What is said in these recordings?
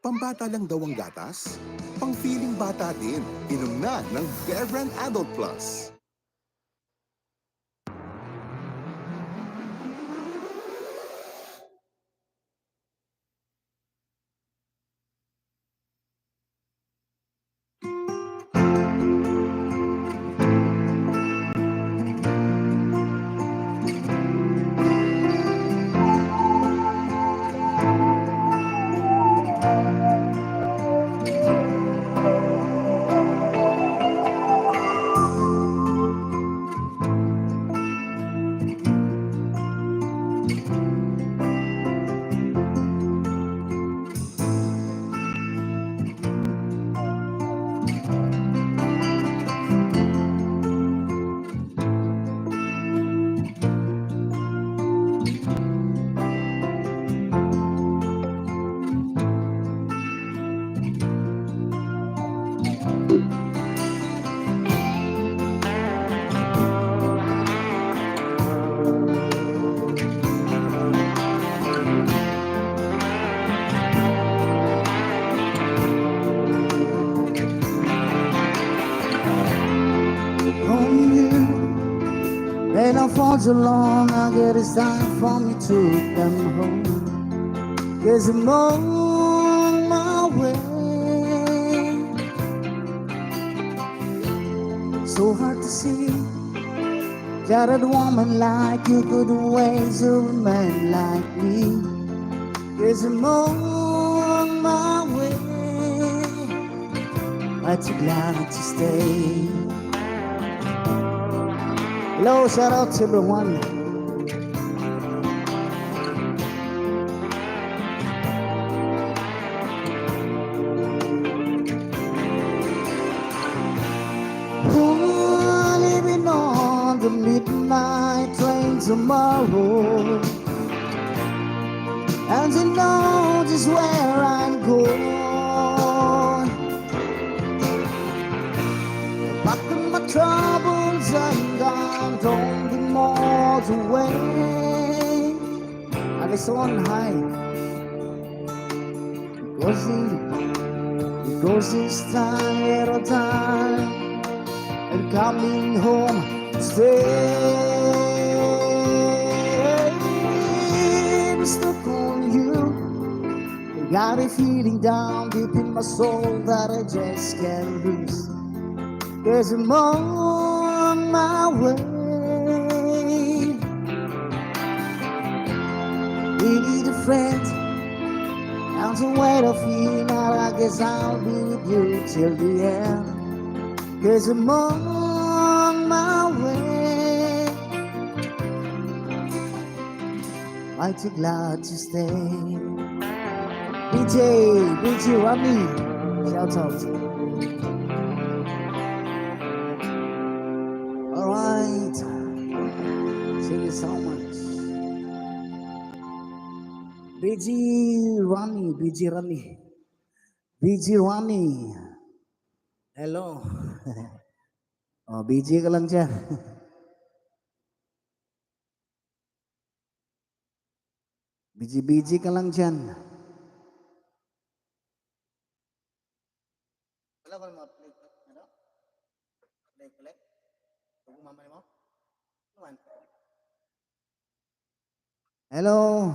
Pambata lang daw ang gatas? Pang-feeling bata din. Inom na ng Bear Brand Adult Plus. On you, they don't fall too long. I guess it's time for me to come home. Cause I'm on my way. So hard to see that a woman like you could waste a man like me. Cause I'm on my way. I'm too glad to stay. Hello, shout out to everyone. Oh, living on the midnight train tomorrow, and you know just where I'm going. Packing my troubles and gone, don't be more away. And it's on high because it's time at a time and coming home to stay. I'm stuck on you. Got a feeling down deep in my soul that I just can't lose. Cause I'm on my way. We need a friend. Down to wait a few now. I guess I'll be with you till the end. Cause I'm on my way. Mighty glad to stay. BJ, Rami, shout out. Alright, thank you so much. BG Rami. Hello. Oh, BG ka lang dyan. BG ka lang dyan. Wala ko naman play. Ano? Play. Kung mamay mo? Hello.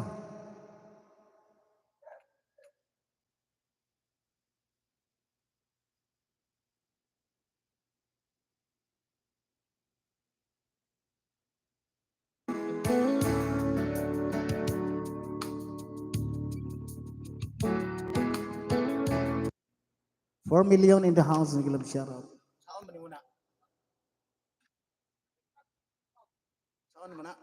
$4 million in the house. Nagilab shout out. Saan ba ni muna? Saan muna?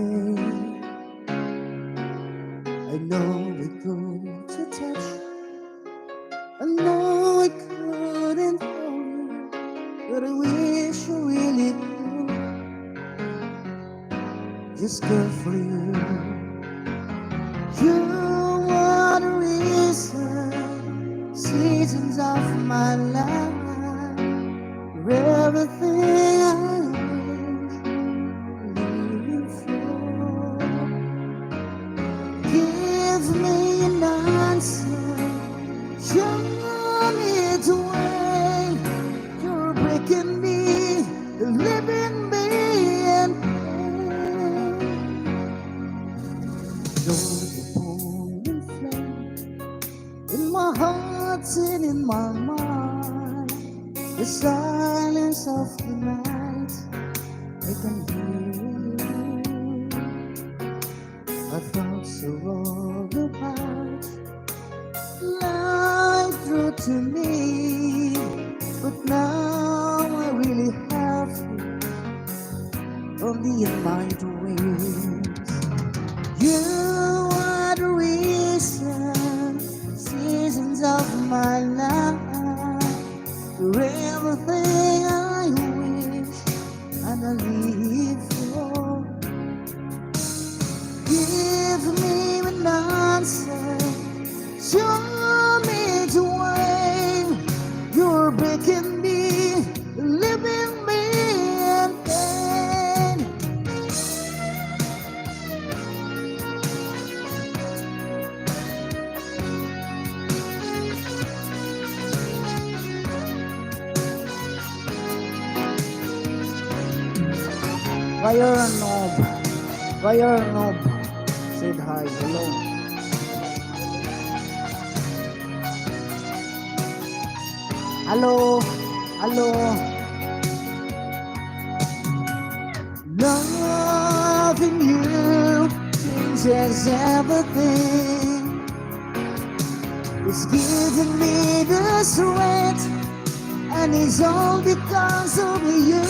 way. I know it good to touch. I know I couldn't hold you, but I wish I really could. Just good for you. You are the reason, seasons of my life. You're everything I wish for. Give me an answer. Show me the way. You're breaking me, living me in pain. You're the burning flame in my heart and in my mind. The silence of the night, I can hear you. I thought so all about life through to me, but now I really have you only in my dreams. You are the reason, seasons of my life. You're everything I wish and I live for. Give me an answer. Show me the way. You're breaking me, leaving me in pain. Fire Knob, Fire Knob said hi, hello. Hello, hello. Loving you changes everything. It's giving me the strength, and it's all because of you.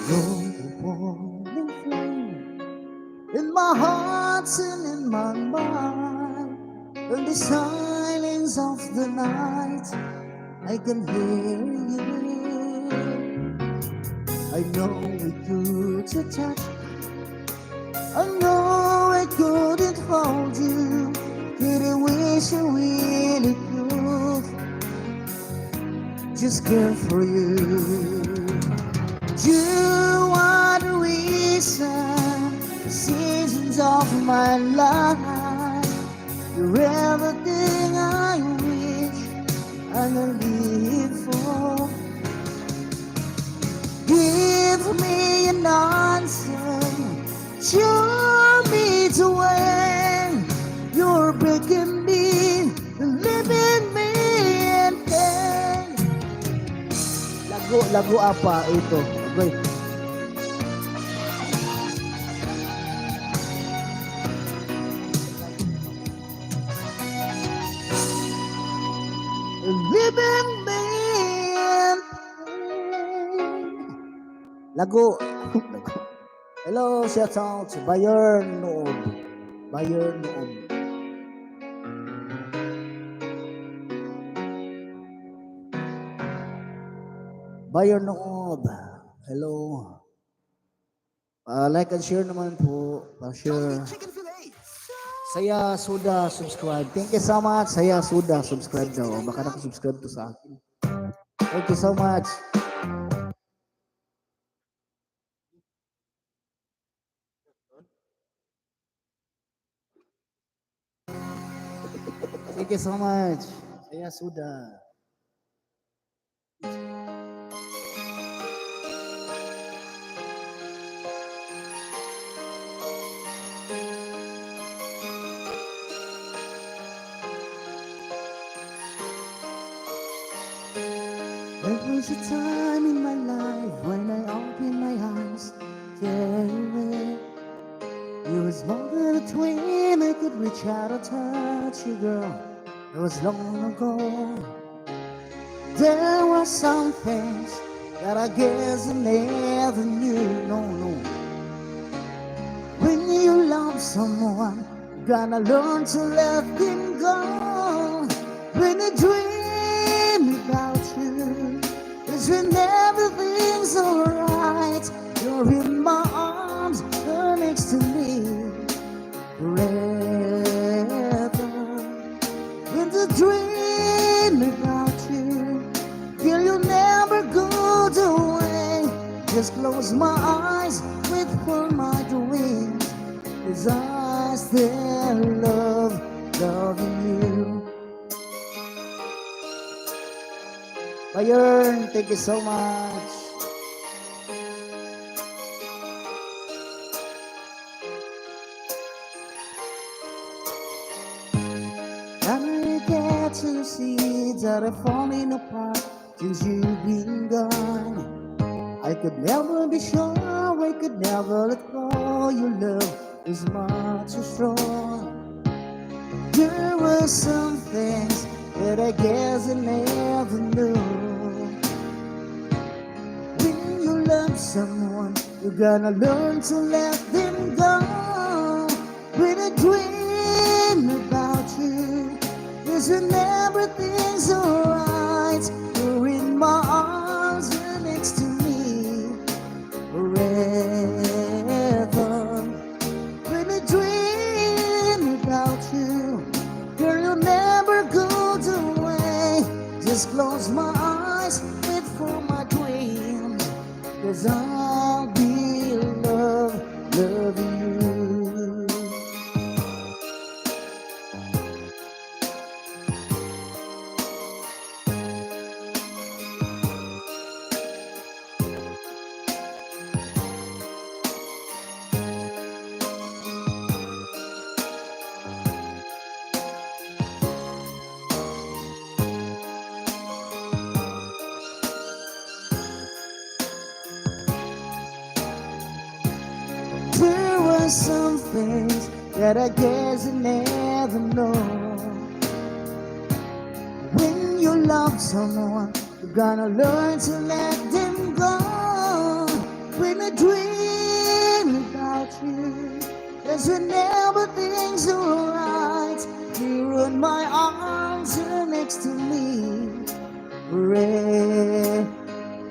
You're the warming flame in my heart and in my mind. In the silence of the night, I can hear you. I know it good to touch. I know I couldn't hold you, but I wish I really could. Just care for you. You are the reason, the seasons of my life. You're everything I wish and I live for. Give me an answer. Show me the way. You're breaking me, leaving me in pain. Lagu apa itu? Okay. Leaving me in pain. Lagu. Hello, shout out to Bayern Noob. Bayern Noob. Bayern Noob. Hello. Like and share naman po. Share. Saya sudah subscribe. Thank you so much. Saya sudah subscribe daw. Baka nakasubscribe to sa akin. Thank you so much. Thank you so much. Saya sudah. There was a time in my life when I opened my eyes to you. You was more than a twin, I could reach out and touch you, girl. It was long ago. There were some things that I guess I never knew. No, no. When you love someone, gonna learn to let them go. When I dream about you, it's when everything's alright. You're in my arms, you're next to me forever. When I dream about you, girl, you'll never go away. Just close my eyes, wait for my dreams, 'cause I still loving you. Bayern, thank you so much. I get to see that I'm falling apart since you've been gone. I could never be sure, I could never let go. Your love is much too strong. There were some things that I guess I never knew. When you love someone, you're gonna learn to let them go. When I dream about you, is when everything's alright. You're in my arms, you're next to me forever. When I dream about you, girl, you'll never go away. Just close my eyes, wait for my dreams, 'cause I'll be loving you. There were some things that I guess I never know. When you love someone, you're gonna learn to let them go. When I dream about you, that's when everything's alright. You're in my arms, you're next to me. Hooray!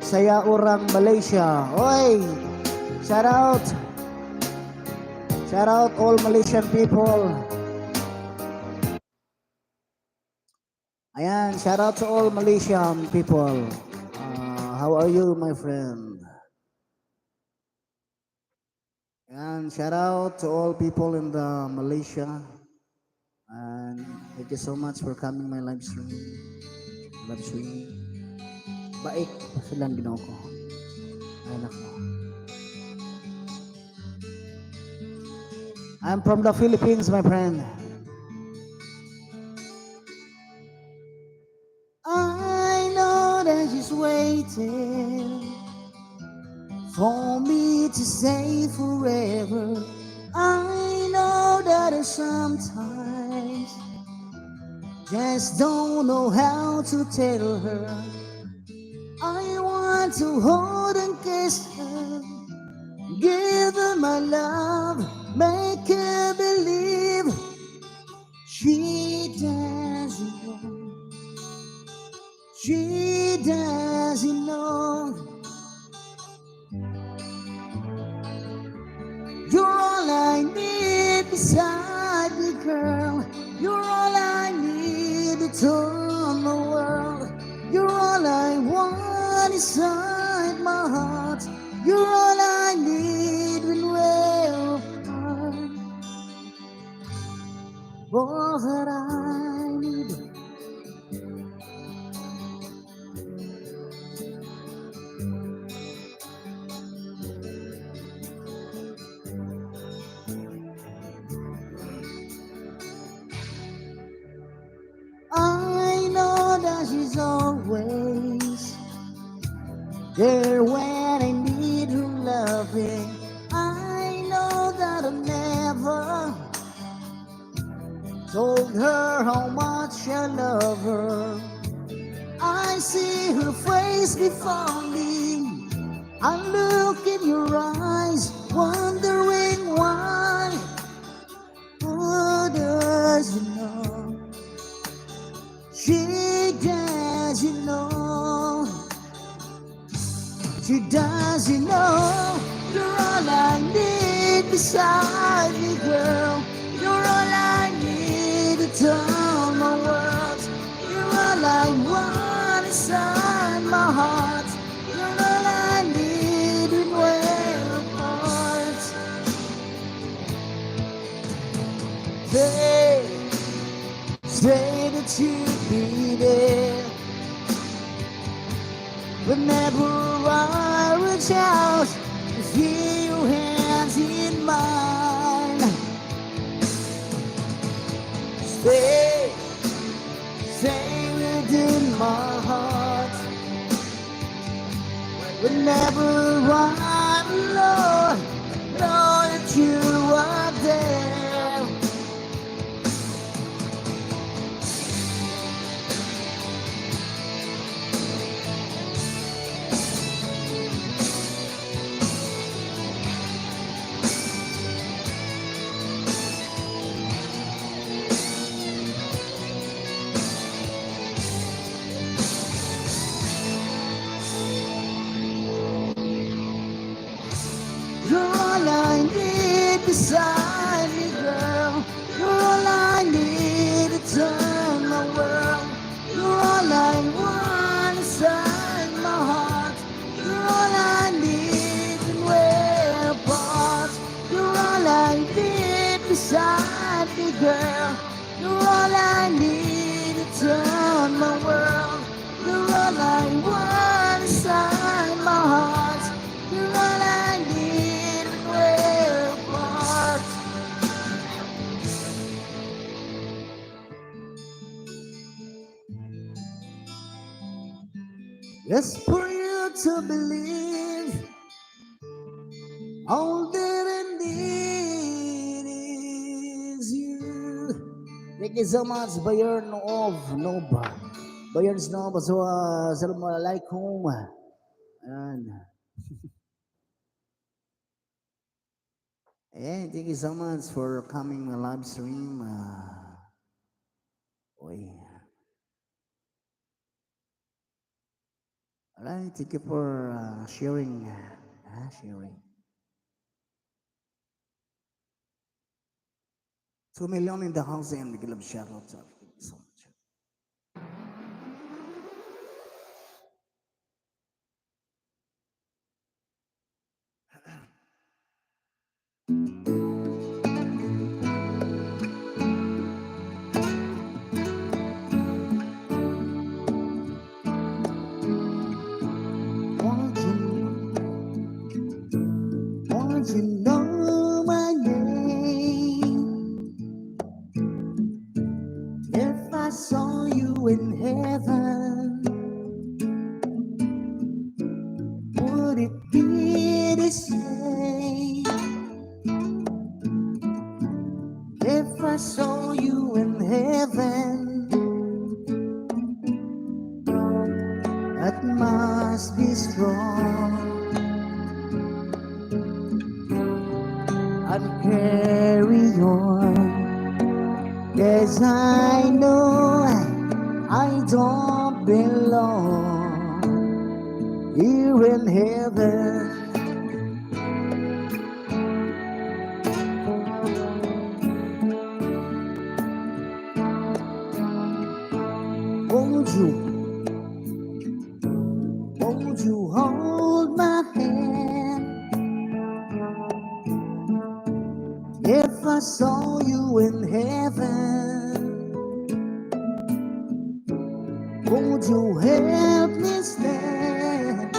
Saya orang Malaysia. Oi! Shout out! Shout out all Malaysian people. Ayan, shout out to all Malaysian people. How are you, my friend? And shout out to all people in the Malaysia. And thank you so much for coming my live stream. Live stream. Baik silang ginawa ko. Ay, nako. I'm from the Philippines, my friend. I know that she's waiting for me to say forever. I know that I sometimes just don't know how to tell her. I want to hold and kiss her, give her my love, make her believe she doesn't know. She doesn't know. You're all I need beside me, girl. You're all I need to turn the world. You're all I want inside my heart. You're all I need when we're apart. All that I need. I know that she's always there when I need her loving. I know that I never told her how much I love her. I I see her face before me, I look in your eyes, wondering why. Oh, does you know? She doesn't know. She doesn't know. You're all I need beside me, girl. You're all I need to tell my world. You're all I want inside my heart. You're all I need when we're apart. Say that you'd be there whenever I reach out to feel your hands in mine. Stay within my heart. Whenever I'm alone, know that you are there. You're all I need beside me, girl. You're all I need to turn my world. You're all I want inside my heart. You're all I need when we're apart. You're all I need beside me, girl. You're all I need to turn my world. You're all I want inside my heart. You're all I need when we're apart. Just for you to believe all that I need is you. Thank you so much, Bayern of Nova. Bayern Nova, so assalamualaikum. And thank you so much for coming my live stream. Oi. Alright, thank you for sharing. Sharing. 2 million in the house and the club shout out. Thank you so much. Want you know my name? If I saw you in heaven, would it be the same? If I saw you in heaven, that must be strong. I'd carry on, 'cause I know I don't belong here in heaven. Won't you hold my hand? If I saw you in heaven, won't you help me stand?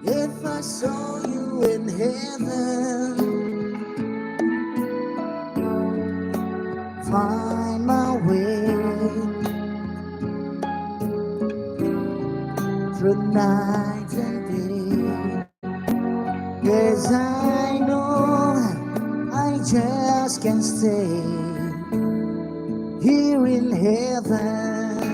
If I saw you in heaven, find my way through night and day. 'Cause I know I just can't stay here in heaven.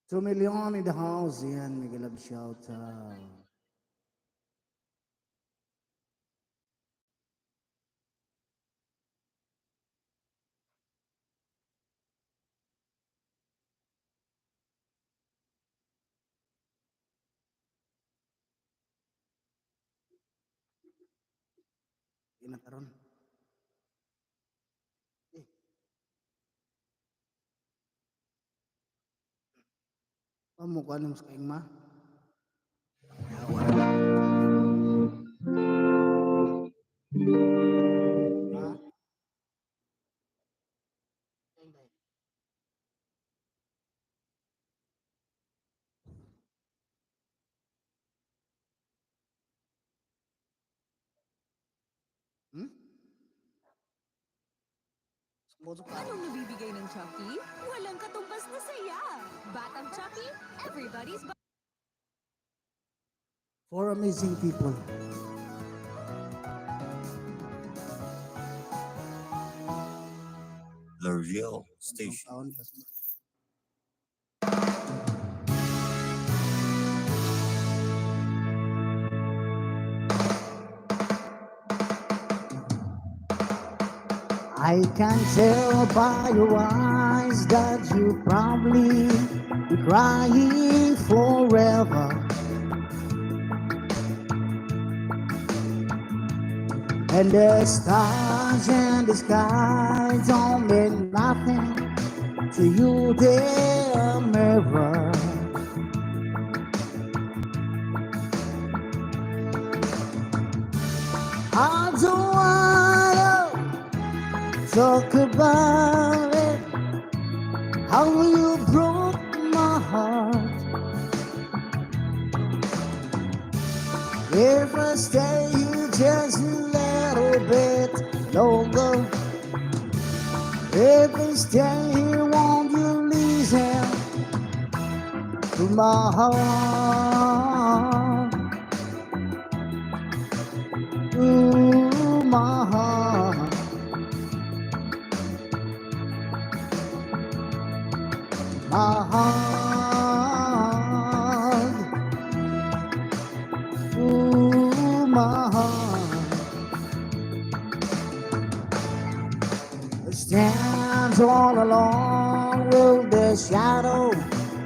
2 million in the house. Yan, Miguel Love shout out. Inataron. Eh, pamukha ng mas kaing ma. Ha? Hmm? Sumosok ka. Anong nabibigay ng Chucky? Walang katumbas na saya! Batang Chucky, everybody's For amazing people. The Real Station. Taon, pas- I can tell by your eyes that you probably be crying forever. And the stars and the sky don't mean nothing to you, they're a mirror. I don't wanna talk about it, how you broke my heart. If I stay here just a little bit longer, if I stay here, won't you listen to my heart? To my heart. My heart, ooh, my heart stands all alone with the shadow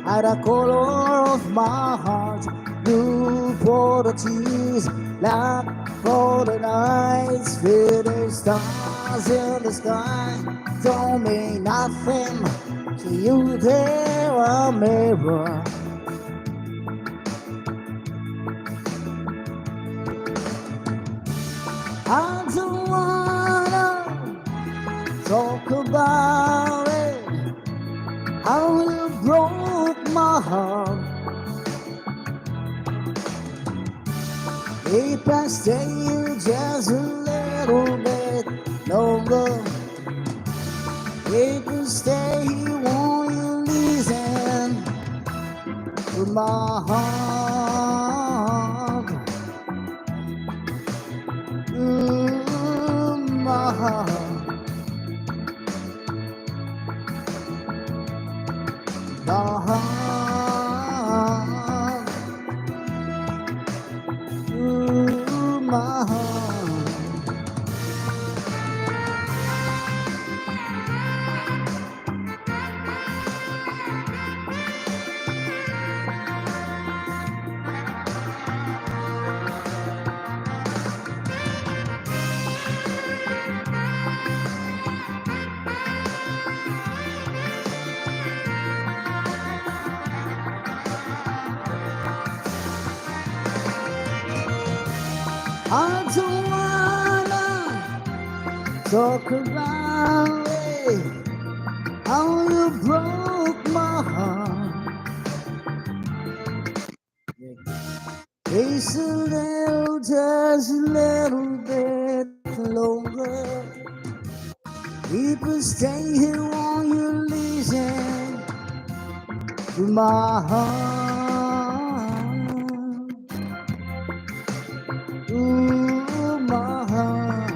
at the color of my heart. Blue for the tears, black for the nights, feel the stars in the sky don't mean nothing to you, they're a mirror. I don't wanna talk about it, how you broke my heart. If I stay here just a little bit longer, if you stay here, won't you listen to my heart? My heart. My heart. My heart. I don't wanna talk about it, how you broke my heart. It's a little, just a little bit longer. People stay here, won't you listen to my heart? Ooh, my heart.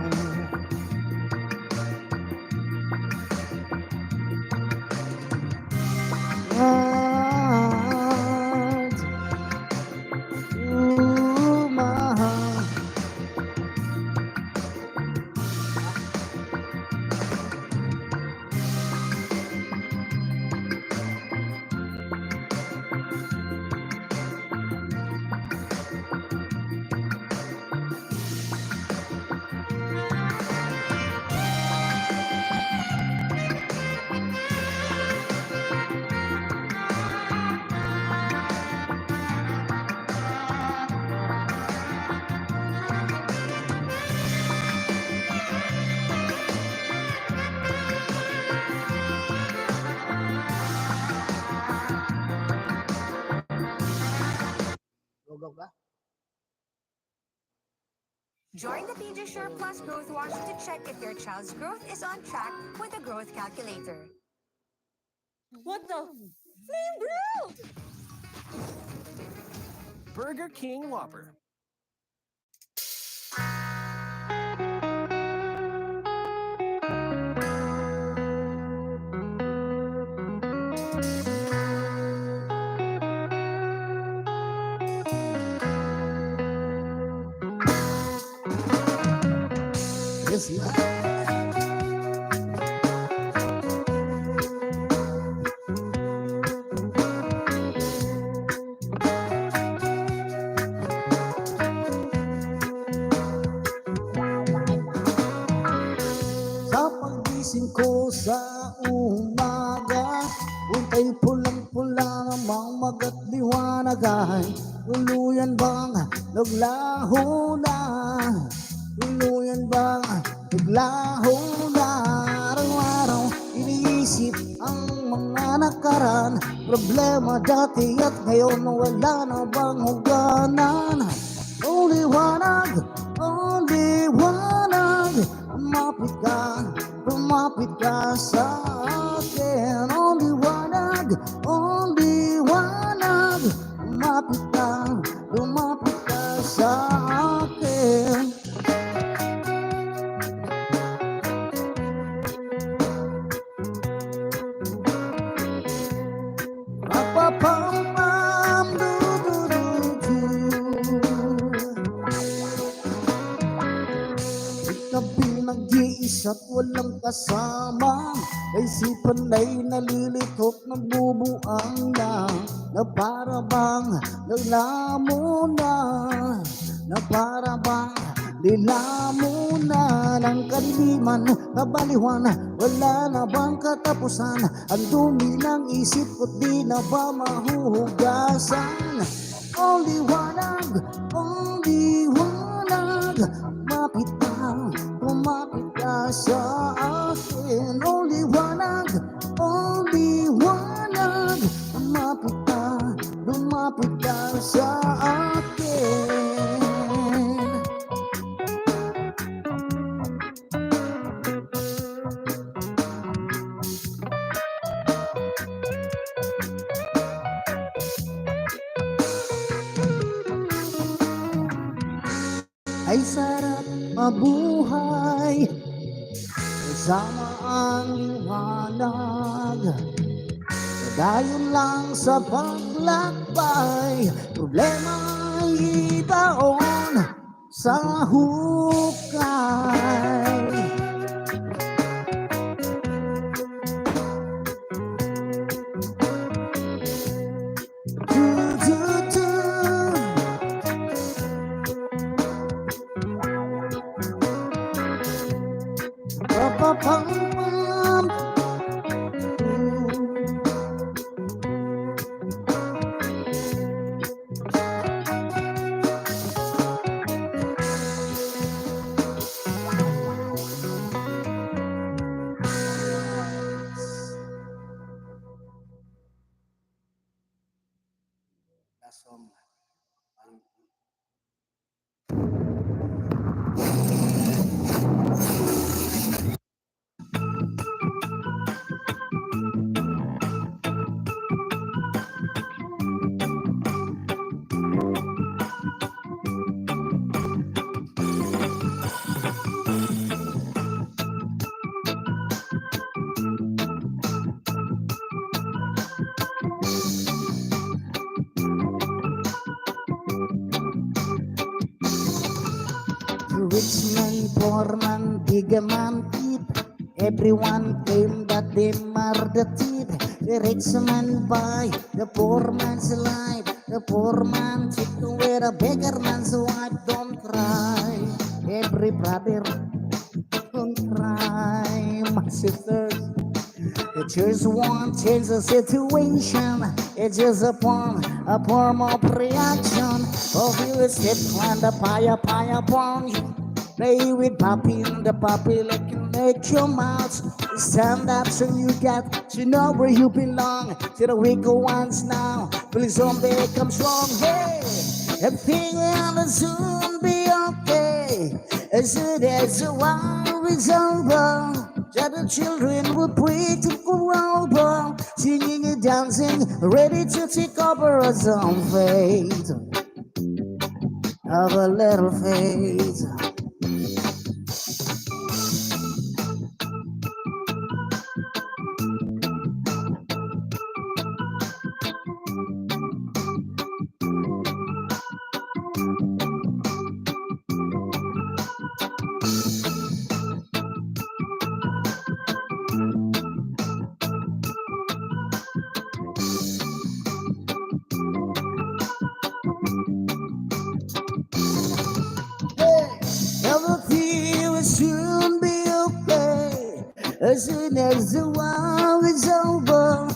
tulog ah. Join the Pediasure Plus Growth Watch to check if your child's growth is on track with the growth calculator. What the? Flame grilled! Burger King Whopper. Yes, yeah. Sa pagising ko sa umaga, untay pulang-pula namang magat liwanagan. Tuluyan bang naglaho na? Tuluyan bang naglaho na? Araw-araw iniisip ang mga nakaraan, problema dati at ngayon wala na bang hangganan? Only liwanag, lumapit ka sa akin. Only liwanag, lumapit ka sa akin. Rapapam, du-du-du-du. Ikabi nag-iisa't walang kasama, isipan ay nalilitot, nagbubuang na para bang naglamo na para bang nilamo na ng kadiliman, kabaliwan, wala na bang katapusan, ang dumi ng isip ko't di na ba mahuhugasan? Only liwanag, lumapit ka sa akin. Only liwanag, lumapit ka sa akin. Ay sarap mabuhay kasama ang liwanag. Dayon lang sa paglakbay, problema ay itaon sa hukay. Du-du-du. Rapapam. Song. Rich man, poor man, big man, kid. Everyone claim that they are the thief. The rich man buy the poor man's life. The poor man take away the beggar man's wife. Don't cry, every brother. Don't cry, my sisters. The church won't change the situation. It's just a form of reaction. Of you step on the fire upon you. Play with puppy in the puppy like you make your mouth. Stand up so you get to know where you belong. To the weaker ones now, please someday come strong. Hey, Everything will soon be okay. As soon as the war is over, that the children will pray to go over, singing and dancing, ready to take over us own fate. Have a little faith. Everything will soon be okay. As soon as the war is over,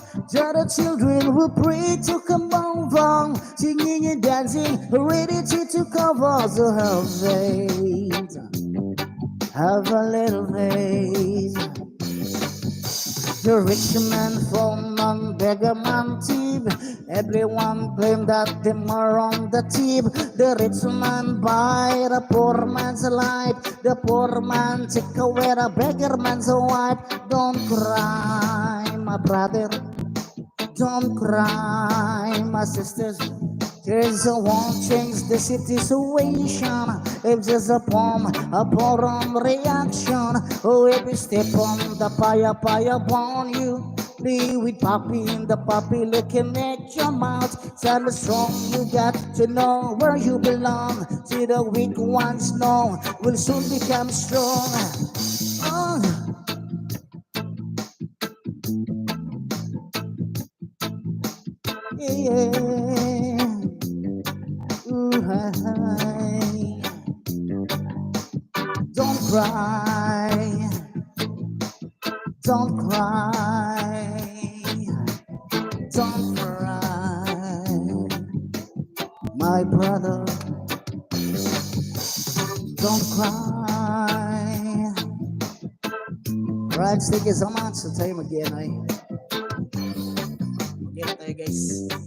the children will pray to come over, singing and dancing, ready to cover the have faith. Have a little faith. The rich man from man, beggar man, thief. Everyone blame that them are on the tip. The rich man buy the poor man's life. The poor man take away the beggar man's wife. Don't cry, my brother. Don't cry, my sisters. Tears won't change the situation. If there's a poem reaction. Oh, if you step on the fire upon you. Play with puppy in the puppy looking at your mouth. Stand strong, you got to know where you belong. See the weak ones know will soon become strong. Oh. Yeah. Ooh, hi. Don't cry. Don't cry. Don't cry. My brother. Don't cry. Right, thank you so much. Sa tayo mag-GNI. Mag-GNI tayo guys.